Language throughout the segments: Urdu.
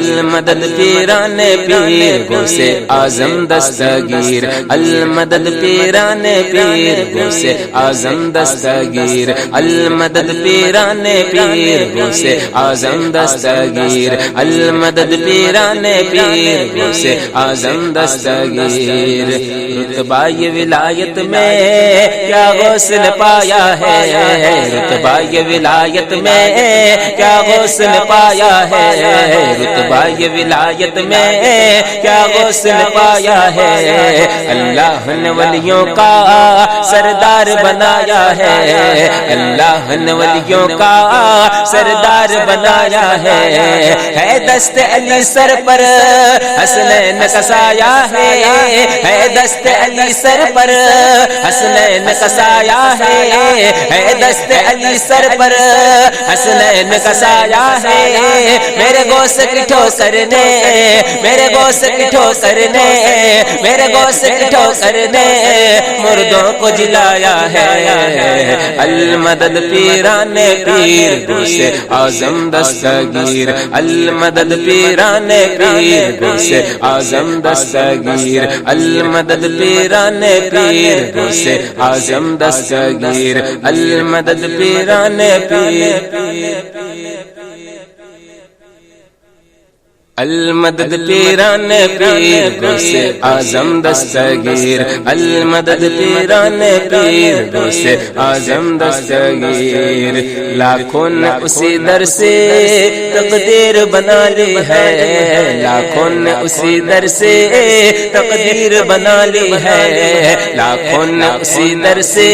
المدد پیران پیر غوث اعظم دستگیر، المدد پیران پیر غوث اعظم دستگیر، المدد پیران پیر غوث اعظم دستگیر، المدد پیران پیر غوث اعظم دستگیر۔ رتبہ یہ ولایت میں کیا غوث نے پایا ہے، رتبہ یہ ولایت میں کیا غوث نے پایا ہے، رتبہ یہ ولایت میں کیا غوث نے پایا ہے۔ اللہ نے ولیوں کا سردار بنایا ہے، اللہ نے ولیوں کا سردار بنایا ہے دست علی سر پر حسنین کا سایہ ہے دست علی سر پر حسنین کا سایہ ہے دست علی سر پر حسنین کا سایہ ہے۔ میرے غوث کی ٹھوکر نے، میرے غوث کی ٹھوکر نے، میرے غوث کی ٹھوکر نے مردوں کو جلایا ہے۔ المدد پیران پیر غوث اعظم دستگیر، المدد پیران پیر غوث اعظم دستگیر، المدد پیران پیر غوث اعظم دستگیر، المدد پیران پیر، المدد پیران پیر غوث اعظم دستگیر، المدد پیران پیر غوث اعظم دستگیر۔ لاکھوں نے اسی در سے تقدیر بنا لی ہے، لاکھوں نے اسی در سے تقدیر بنا لی ہے، لاکھوں نے اسی در سے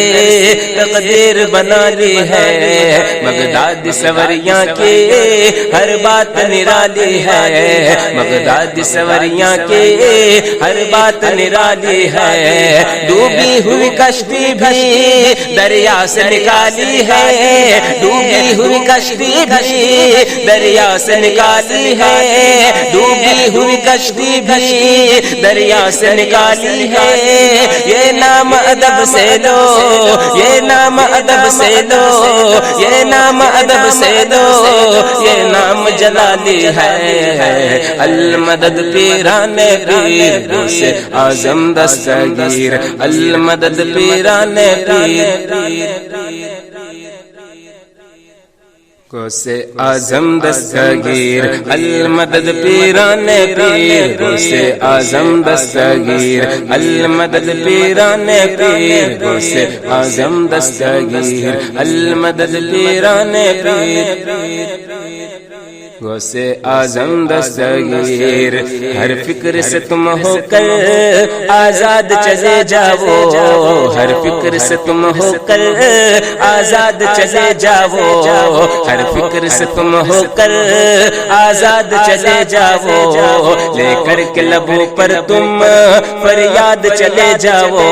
تقدیر بنا لی ہے۔ بغداد سوریاں کی ہر بات نرالی ہے، بغداد سوریاں کی ہر بات نرالی ہے۔ ڈوبی ہوئی کشتی بھی دریا سے نکالی ہے، ڈوبی ہوئی کشتی بھی دریا سے نکالی ہے، ڈوبی ہوئی کشتی بھی دریا سے نکالی ہے۔ یہ نام ادب سے لو، یہ نام ادب سے لو، یہ نام ادب سے لو، یہ نام جلالی ہے۔ المدد پیران پیر غوث اعظم دستگیر، المدد پیران پیر غوث اعظم دستگیر، المدد پیران پیر غوث اعظم دستگیر، المدد پیران پیر غوث اعظم دستگیر، المدد پیران پیر غوث اعظم دستگیر۔ ہر فکر سے تم ہو کر آزاد چلے جاؤ، ہر فکر سے تم ہو کر آزاد چلے جاؤ، ہر فکر سے تم ہو کر آزاد چلے جاؤ، لے کر کے لبوں پر تم فریاد چلے جاؤ،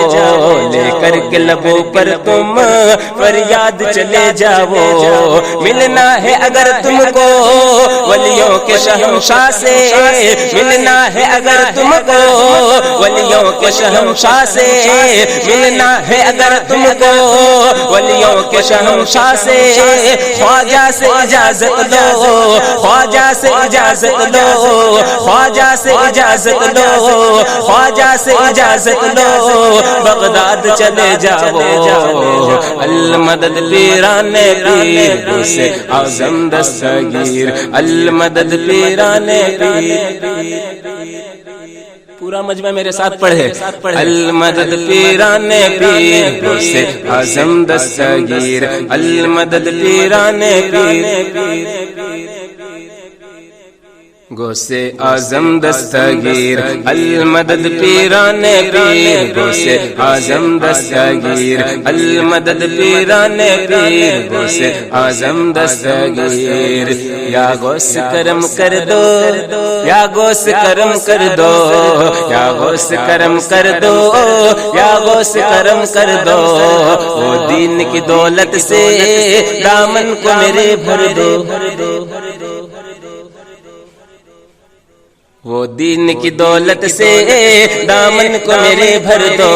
لے کر کے لبوں پر تم فریاد چلے جاؤ۔ ملنا ہے اگر تم کو ولیوں کے شہنشاہ سے، ملنا ہے اگر تم کو ولیوں کے شہنشاہ سے، ملنا ہے اگر تم کو ولیوں کے شہنشاہ سے۔ خواجہ سے اجازت لو، خواجہ سے اجازت لو، خواجہ سے اجازت لو، خواجہ سے اجازت لو، بغداد چلے جاؤ۔ المدد پیران پیر غوث اعظم دستگیر، المدد پیران پیر، پورا مجمع میرے ساتھ پڑھے۔ المدد پیران پیر غوث اعظم دستگیر، المدد پیران پیر غوث اعظم دستگیر، المدد پیران پیر غوث اعظم دستگیر، المدد پیران پیر غوث اعظم دستگیر۔ یا غوث کرم کر دو، یا غوث کرم کر دو، یا غوث کرم کر دو، یا غوث کرم کر دو، وہ دین کی دولت سے دامن کو میرے بھر دو۔ وہ دین کی دولت سے دامن کو میرے بھر دو،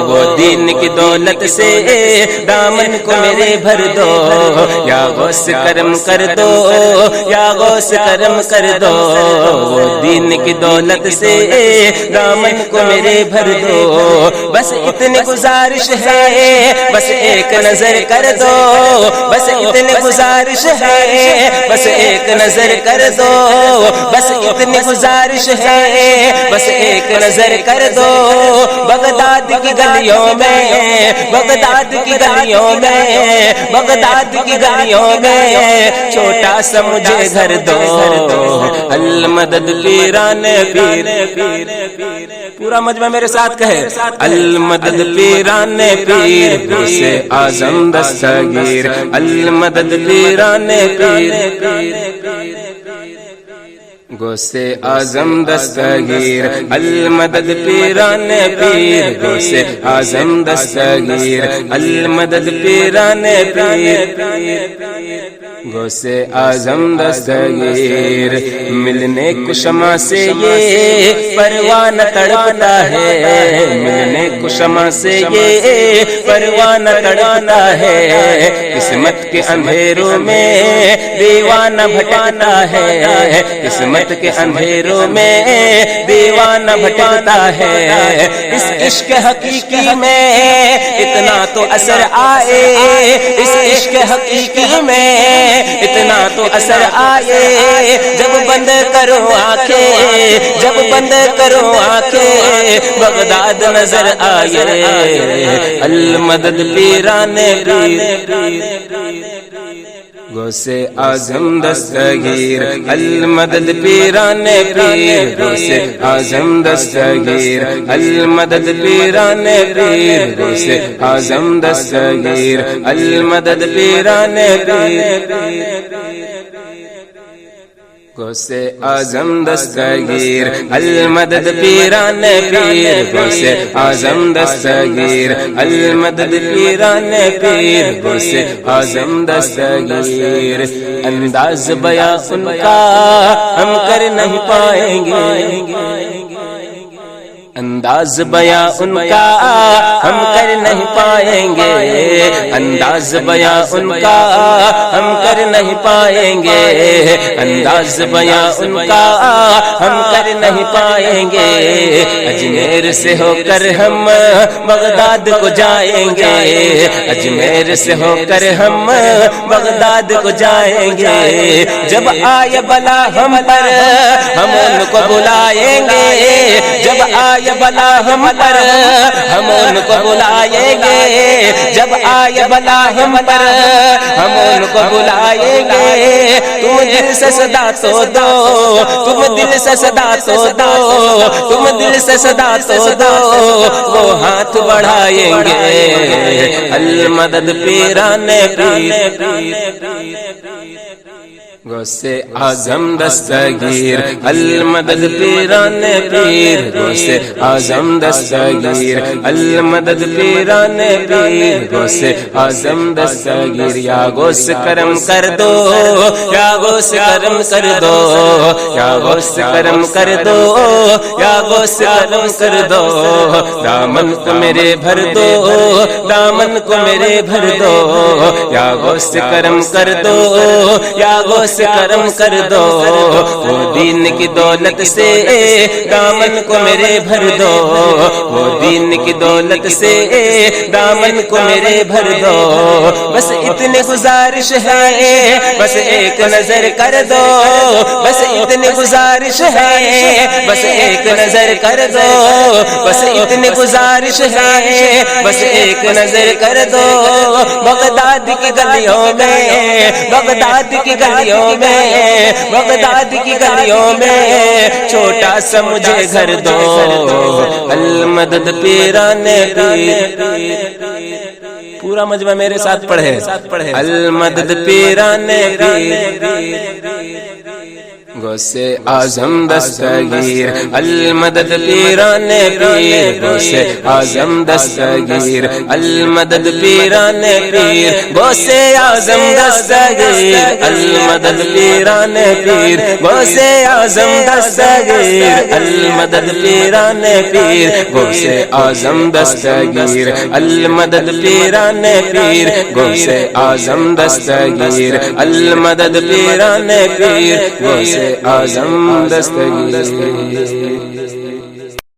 وہ دین کی دولت سے دامن کو میرے بھر دو، یا غوث کرم کر دو، یا غوث کرم کر دو، وہ دین کی دولت سے دامن کو میرے بھر دو، بس اتنی گزارش ہے، بس ایک نظر کر دو، بس اتنی گزارش ہے، بس ایک نظر کر دو، بس اتنی گزارش ہے، بس ایک نظر کر دو، بغداد کی گلیوں میں، بغداد کی گلیوں میں، بغداد کی گلیوں میں چھوٹا سا مجھے گھر دو، المدد پیران پیر، پورا مجمع میرے ساتھ کہے، المدد پیران پیر غوث اعظم دستگیر، المدد پیران پیر غوث اعظم دستگیر، المدد پیران پیر غوث اعظم دستگیر، المدد پیران پیر غوث اعظم دستگیر، ملنے کو شمع سے یہ پروانہ تڑپتا ہے، ملنے کو شمع سے یہ پروانہ تڑپتا ہے، قسمت کے اندھیروں میں دیوانہ بھٹکتا ہے، قسمت کے اندھیروں میں دیوانہ بھٹکتا ہے، اس عشق حقیقی میں اتنا تو اثر آئے، اس عشق حقیقی میں اتنا تو اثر آئے، جب بند کرو آنکھیں، جب بند کرو آنکھیں بغداد نظر آئے، المدد پیران پیر غوث اعظم دستگیر، المدد پیران پیر غوث اعظم دستگیر، المدد پیران پیر غوث اعظم دستگیر، المدد پیران پیر غوث اعظم دستگیر، المدد پیران پیر غوث اعظم دستگیر، المدد پیران پیر غوث اعظم دستگیر، انداز بیاں ان کا ہم کر نہیں پائیں گے، انداز بیاں ان کا ہم کر نہیں پائیں گے، انداز بیاں ان کا ہم کر نہیں پائیں گے، انداز بیاں ان کا ہم کر نہیں پائیں گے، اجمیر سے ہو کر ہم بغداد کو جائیں گے، اجمیر سے ہو کر ہم بغداد کو جائیں گے، جب آئے بلا ہم پر ہم ان کو بلائیں گے، جب آئے بلا ہم پر ہم ان کو بلائیں گے، جب آئے بلا ہم پر ہم ان کو بلائیں گے، تم دل سے صدا تو دو، تم دل سے صدا تو دو، تم دل سے صدا تو دو، وہ ہاتھ بڑھائیں گے، المدد پیران پیر غوث اعظم دستگیر، المدد پیران پیر غوث اعظم دستگیر، المدد پیران پیر غوث اعظم دستگیر، یا غوث کرم کر دو، یا غوث کرم کر دو، یا غوث کرم کر دو، یا غوث کرم کر دو، دامن کو میرے بھر دو، دامن کو میرے بھر دو، یا غوث کرم کر دو، یا غوث کرم کر دو، وہ دین کی دولت سے دامن کو میرے بھر دو، وہ دین کی دولت سے دامن کو میرے بھر دو، بس اتنی گزارش ہے، بس ایک نظر کر دو، بس اتنی گزارش ہے، بس ایک نظر کر دو، بس اتنی گزارش ہے، بس ایک نظر کر دو، بغداد کی گلیوں میں، بغداد کی گلیوں میں، بغداد کی گلیوں میں چھوٹا سا مجھے گھر دو، المدد پیران پیر، پورا مجمع میرے ساتھ پڑھے، المدد پیران پیر غوث اعظم دستگیر المدد پیران پیر غوث اعظم دستگیر المدد پیران پیر غوث اعظم دستگیر المدد پیران پیر غوث اعظم دستگیر المدد پیران پیر غوث اعظم دستگیر المدد پیران پیر غوث اعظم دستگیر المدد پیران پیر غوث اعظم دستگیر